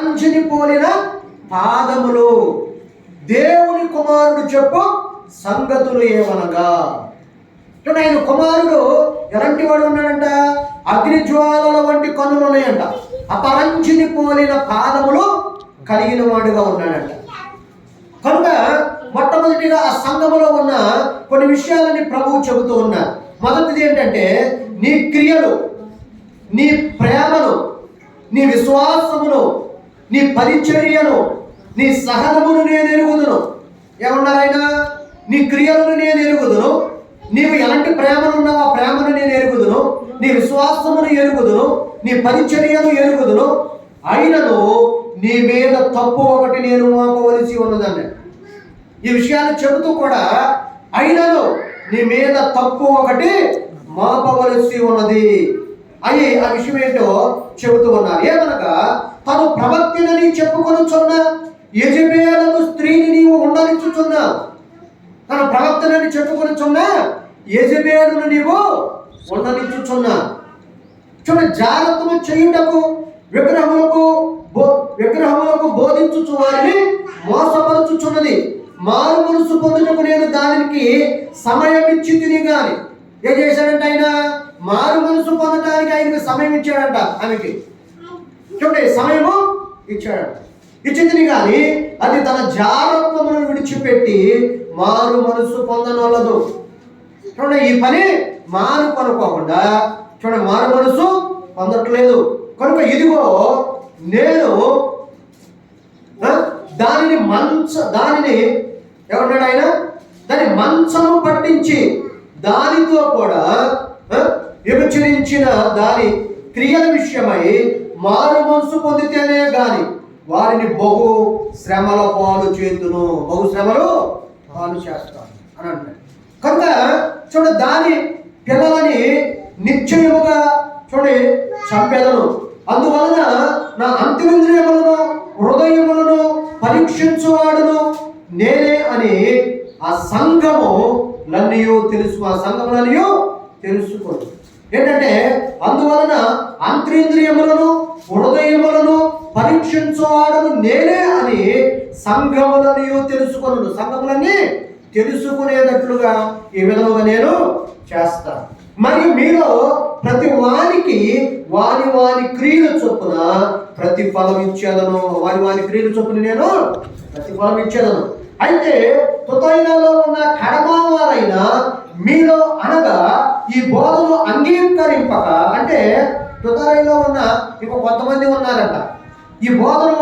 అంజని పోలిన పాదములు. దేవుని కుమారుడు చెప్పు సంగతులు ఏమనగా. ఆయన కుమారుడు ఎలాంటి వాడు ఉన్నాడంట? అగ్నిజ్వాలల వంటి కన్నులు ఉన్నాయంట. అపరంజిని పోలిన పాదములు కలిగిన వాడుగా ఉన్నాడంట. కనుక మొట్టమొదటిగా ఆ సంఘములో ఉన్న కొన్ని విషయాలని ప్రభువు చెబుతూ ఉన్నారు. మొదటిది ఏంటంటే, నీ క్రియలు, నీ ప్రేమను, నీ విశ్వాసమును, నీ పరిచర్యను, నీ సహనమును నేను ఎరుగుదును. ఏమన్నారు ఆయన? నీ క్రియలను నేను ఎరుగుదును, నీవు ఎలాంటి ప్రేమను ఉన్నావు ఆ ప్రేమను నేను ఎరుగుదును, నీ విశ్వాసమును ఎరుగుదును, నీ పరిచర్యను ఎరుగుదును, అయినను నీ మీద తప్పు ఒకటి నేను మోపవలసి ఉన్నదని. ఈ విషయాలు చెబుతూ కూడా అయినను నీ మీద తప్పు ఒకటి మోపవలసి ఉన్నది అని ఆ విషయం ఏంటో చెబుతూ ఉన్నారు. ఏమనగా, తను ప్రవక్తినని చెప్పుకొనుచున్న యెజబెలు స్త్రీని నీవు ఉండనిచ్చుచున్నా. తన ప్రవక్తనని చెప్పుకొనుచున్న యెజబెలును నీవు ఉండనిచ్చుచున్నా. చూడండి, జాగ్రత్తలు చేయుటకు విగ్రహములకు బోధించుచు వారిని మోసపరచుచున్నది. మారు మనసు పొందుటకు నేను దానికి సమయం ఇచ్చి తిని గాని. ఏం చేశాడంట ఆయన? మారు మనసు పొందడానికి ఆయనకి సమయం ఇచ్చాడంట. ఆమెకి చూడండి, సమయము ఇచ్చాడంట. ఇచ్చింది కానీ అది తన జాగ్రత్తలను విడిచిపెట్టి మారు మనసు పొందనొల్లదు. చూడండి, ఈ పని మారు కొనుక్కోకుండా చూడండి మారు మనసు పొందట్లేదు. కనుక ఇదిగో నేను దానిని ఏమన్నాడు ఆయన? దాని మంచము పట్టించి దానితో కూడా విభజించిన దాని క్రియల విషయమై మారు మనసు పొందితేనే గాని వారిని బహు శ్రమల పాలు చేతును, బహు శ్రమలు పాలు చేస్తాను అని అంటాడు. కనుక చూడండి, దాని పిల్లలని నిశ్చయముగా చూడండి చంపెదను. అందువలన నా అంతిమేంద్రియములను హృదయములను పరీక్షించువాడును నేనే అని ఆ సంఘములన్నయూ తెలుసు. ఆ సంఘములన్నయూ తెలుసుకోండి. ఏంటంటే, అందువలన అంతరింద్రియములను హృదయములను పరీక్షించువాడును నేనే అని సంఘములన్నయూ తెలుసుకొను. సంఘములన్నీ తెలుసుకునేటట్లుగా ఈ విధముగా నేను చేస్తాను. మరియు మీలో ప్రతి వానికి వాని క్రియల చొప్పున ప్రతిఫలం ఇచ్చేదను. వాని క్రియల చొప్పున నేను ప్రతిఫలం ఇచ్చేదను. అయితే తుతైలలో ఉన్న కడమవారైన మీలో అనగా ఈ బోధను అంగీకరింపక, అంటే తుతైలో ఉన్న ఇంకో కొంతమంది ఉన్నారంట, ఈ బోధన